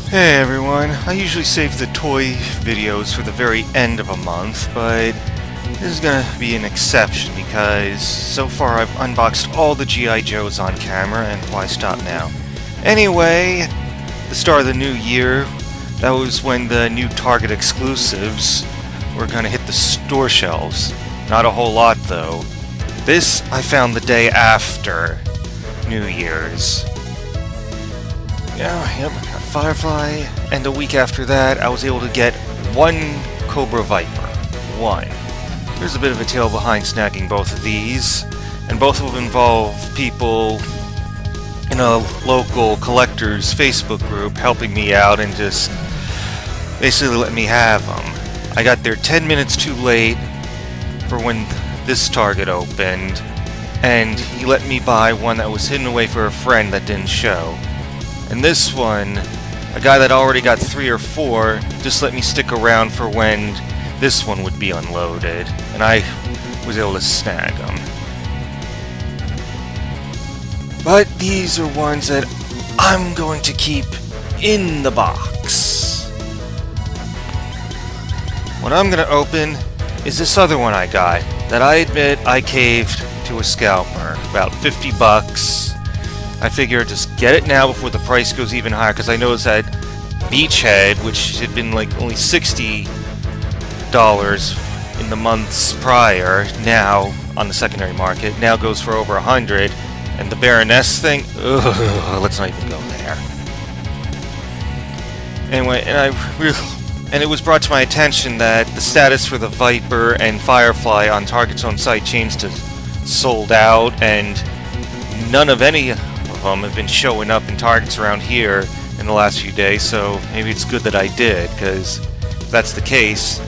Hey everyone, I usually save the toy videos for the very end of a month, but this is gonna be an exception because so far I've unboxed all the G.I. Joes on camera, and why stop now? Anyway, the start of the new year, that was when the new Target exclusives were gonna hit the store shelves. Not a whole lot though. This I found the day after New Year's. Yeah, yep, got Firefly, and a week after that I was able to get one Cobra Viper. One. There's a bit of a tale behind snagging both of these, and both of them involve people in a local collectors Facebook group helping me out and just basically letting me have them. I got there 10 minutes too late for when this Target opened, and he let me buy one that was hidden away for a friend that didn't show. And this one, a guy that already got 3 or 4, just let me stick around for when this one would be unloaded, and I was able to snag them. But these are ones that I'm going to keep in the box. What I'm going to open is this other one I got, that I admit I caved to a scalper, about 50 bucks. I figured just get it now before the price goes even higher, because I noticed that Beachhead, which had been like only $60 in the months prior, now on the secondary market, now goes for over 100, and the Baroness thing, ugh, let's not even go there. Anyway, and it was brought to my attention that the status for the Viper and Firefly on Target's own site changed to sold out, and none of any of them have been showing up in Targets around here in the last few days, so maybe it's good that I did, because if that's the case,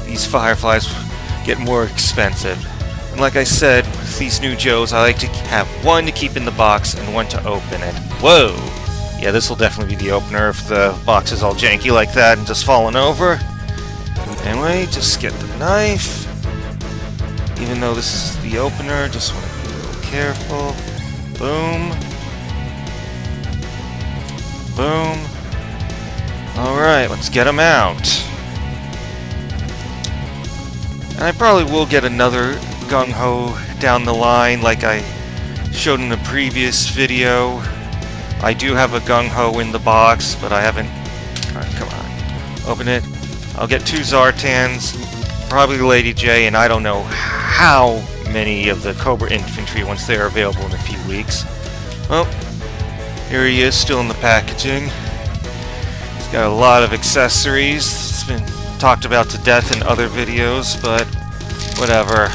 these Fireflies get more expensive. And like I said, with these new Joes, I like to have one to keep in the box and one to open it. Whoa! Yeah, this will definitely be the opener if the box is all janky like that and just falling over. Anyway, just get the knife. Even though this is the opener, just want to be a little careful. Boom. Boom. Alright, let's get them out. And I probably will get another gung-ho down the line like I showed in the previous video. I do have a gung-ho in the box, but I haven't... Alright, come on. Open it. I'll get 2 Zartans, probably Lady J, and I don't know how many of the Cobra infantry once they're available in a few weeks. Well, here he is, still in the packaging. He's got a lot of accessories. It's been talked about to death in other videos, but whatever.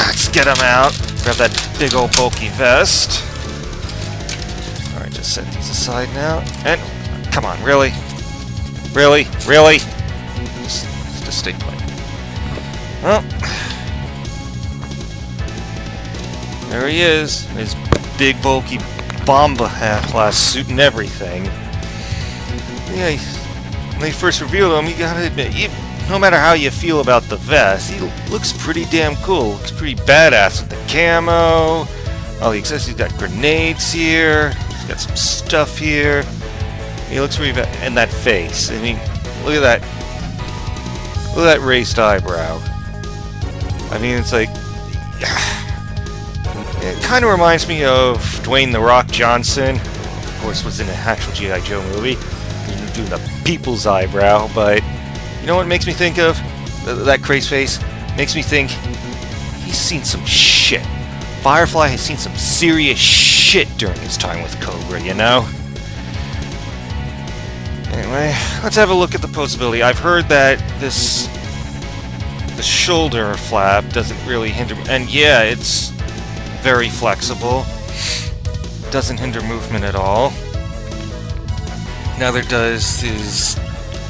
Let's get him out. Grab that big old bulky vest. Alright, just set these aside now. And, come on, really? Really? Really? Just stay put. Well, there he is, in his big bulky bomba class suit and everything. Yeah, when they first revealed him, you gotta admit, no matter how you feel about the vest, he looks pretty damn cool. Looks pretty badass with the camo. Oh, he says he's got grenades here. He's got some stuff here. He looks pretty bad. And that face. I mean, look at that. Look at that raised eyebrow. I mean, it's like... It kind of reminds me of Dwayne "The Rock" Johnson. Of course, was in an actual G.I. Joe movie. Doing the people's eyebrow, but... You know what it makes me think of? That crazy face? Makes me think... He's seen some shit. Firefly has seen some serious shit during his time with Cobra, you know? Anyway, let's have a look at the posability. I've heard that the shoulder flap doesn't really hinder, and yeah, it's very flexible. Doesn't hinder movement at all. Neither does his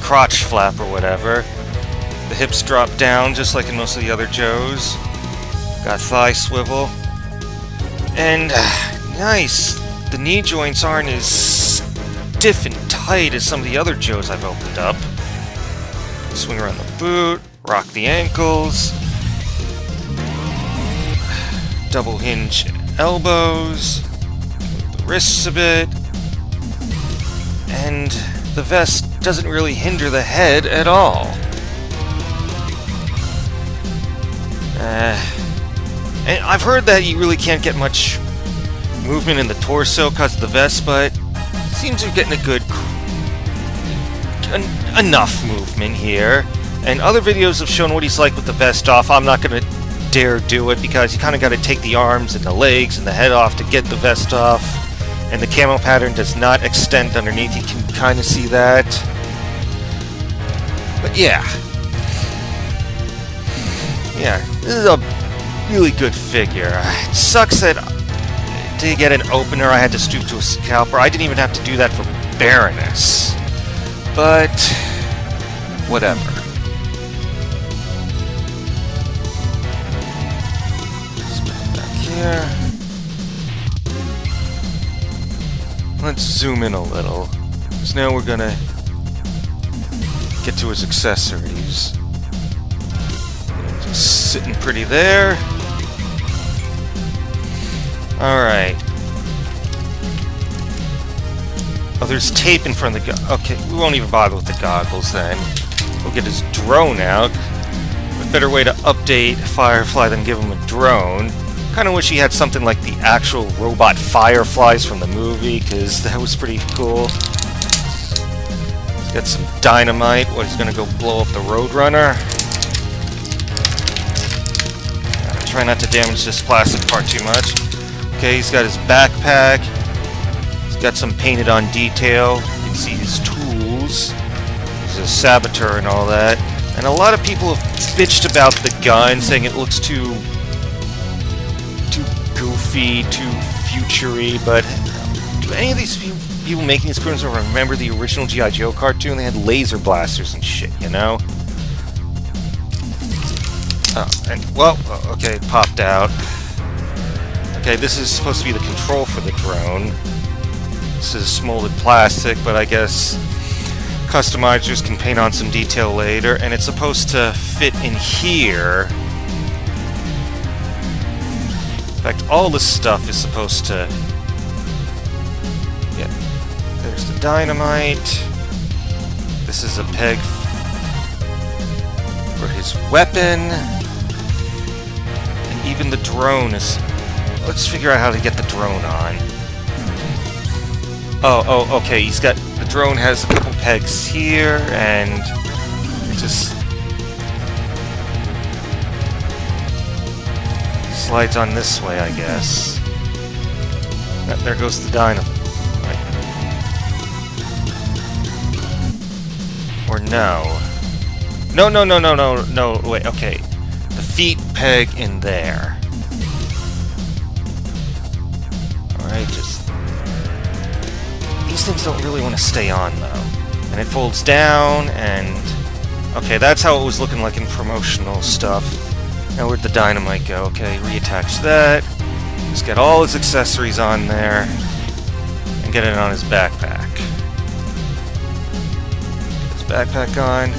crotch flap or whatever. The hips drop down just like in most of the other Joes. Got thigh swivel. And nice. The knee joints aren't as stiff and tight as some of the other Joes I've opened up. Swing around the boot. Rock the ankles. Double hinge elbows. Move the wrists a bit. and the vest doesn't really hinder the head at all. And I've heard that you really can't get much movement in the torso because of the vest, but it seems you're getting a good enough movement here. And other videos have shown what he's like with the vest off. I'm not going to dare do it because you kind of got to take the arms and the legs and the head off to get the vest off. And the camo pattern does not extend underneath. You can kind of see that. But yeah. Yeah, this is a really good figure. It sucks that to get an opener I had to stoop to a scalper. I didn't even have to do that for Baroness. But whatever. Back here. Let's zoom in a little. Because now we're gonna get to his accessories. Just sitting pretty there. Alright. Oh, there's tape in front of the okay, we won't even bother with the goggles then. We'll get his drone out. A better way to update Firefly than give him a drone. Kinda wish he had something like the actual robot Fireflies from the movie, because that was pretty cool. He's got some dynamite. What, he's gonna go blow up the Roadrunner? Try not to damage this plastic part too much. Okay, he's got his backpack. He's got some painted on detail. You can see his tools. He's a saboteur and all that. And a lot of people have bitched about the gun, saying it looks too goofy, too futury, but do any of these people making these cartoons remember the original G.I. Joe cartoon? They had laser blasters and shit, you know? Oh, and, well, okay, it popped out. Okay, this is supposed to be the control for the drone. This is molded plastic, but I guess customizers can paint on some detail later, and it's supposed to fit in here. In fact, all this stuff is supposed to... Yeah, there's the dynamite. This is a peg for his weapon. And even the drone is... Let's figure out how to get the drone on. Oh, okay, he's got... The drone has a couple pegs here, and... It just... slides on this way, I guess. There goes the dynamite. Or no. No, wait, okay. The feet peg in there. Alright, just... These things don't really want to stay on, though. And it folds down, and... Okay, that's how it was looking like in promotional stuff. Now where'd the dynamite go? Okay, reattach that. Just get all his accessories on there. And get it on his backpack. Get his backpack on.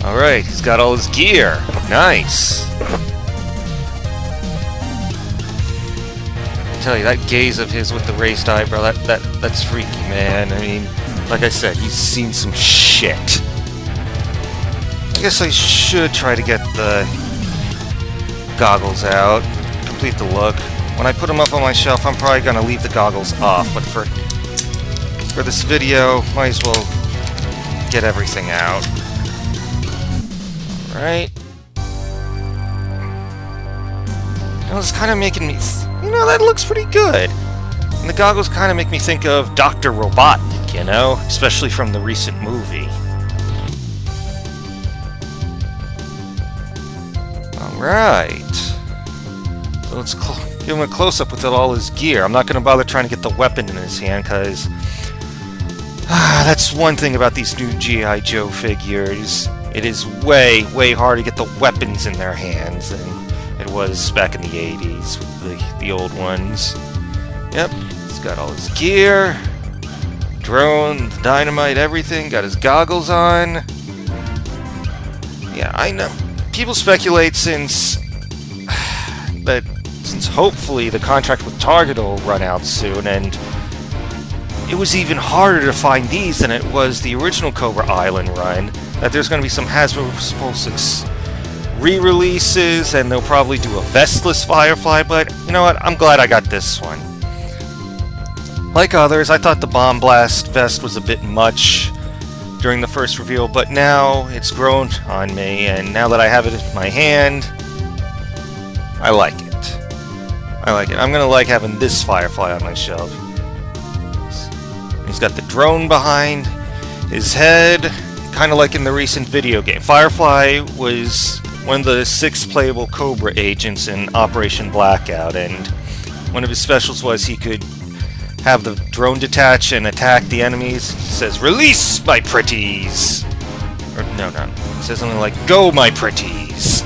Alright, he's got all his gear. Nice! I tell you, that gaze of his with the raised eyebrow, that's freaky, man. I mean, like I said, he's seen some shit. I guess I should try to get the goggles out, complete the look. When I put them up on my shelf, I'm probably going to leave the goggles off, but for this video, might as well get everything out. Alright. Now it's kind of making me... You know, that looks pretty good. And the goggles kind of make me think of Dr. Robotnik, you know? Especially from the recent movie. Alright. So let's give him a close-up with all his gear. I'm not going to bother trying to get the weapon in his hand, because... that's one thing about these new G.I. Joe figures. It is way, way harder to get the weapons in their hands than it was back in the 80s with the old ones. Yep, he's got all his gear. Drone, dynamite, everything. Got his goggles on. Yeah, I know. People speculate since hopefully the contract with Target will run out soon, and it was even harder to find these than it was the original Cobra Island run. That there's going to be some Hasbro Pulse re-releases, and they'll probably do a vestless Firefly, but you know what? I'm glad I got this one. Like others, I thought the Bomb Blast vest was a bit much during the first reveal, but now it's grown on me, and now that I have it in my hand, I like it. I like it. I'm gonna like having this Firefly on my shelf. He's got the drone behind his head, kind of like in the recent video game. Firefly was one of the 6 playable Cobra agents in Operation Blackout, and one of his specials was he could have the drone detach and attack the enemies. He says, "Release, my pretties!" Or, no. He says something like, "Go, my pretties!"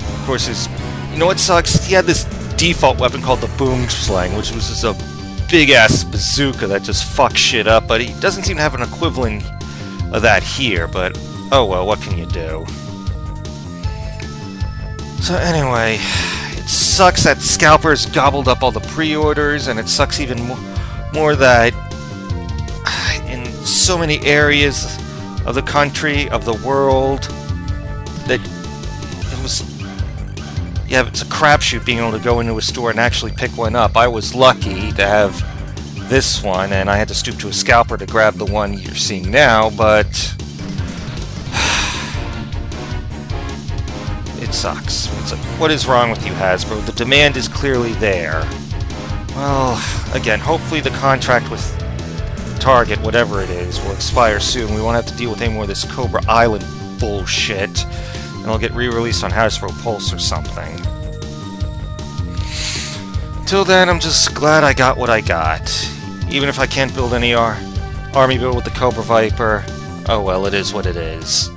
Of course, you know what sucks? He had this default weapon called the Boom Slang, which was just a big-ass bazooka that just fucks shit up, but he doesn't seem to have an equivalent of that here, but oh well, what can you do? So anyway, it sucks that scalpers gobbled up all the pre-orders, and it sucks even more that in so many areas of the country, of the world, that it was... yeah, it's a crapshoot being able to go into a store and actually pick one up. I was lucky to have this one, and I had to stoop to a scalper to grab the one you're seeing now, but... it sucks. It's like, what is wrong with you, Hasbro? The demand is clearly there. Well, again, hopefully the contract with Target, whatever it is, will expire soon. We won't have to deal with any more of this Cobra Island bullshit. And it'll get re-released on Hasbro Pulse or something. Till then, I'm just glad I got what I got. Even if I can't build any army build with the Cobra Viper, oh well, it is what it is.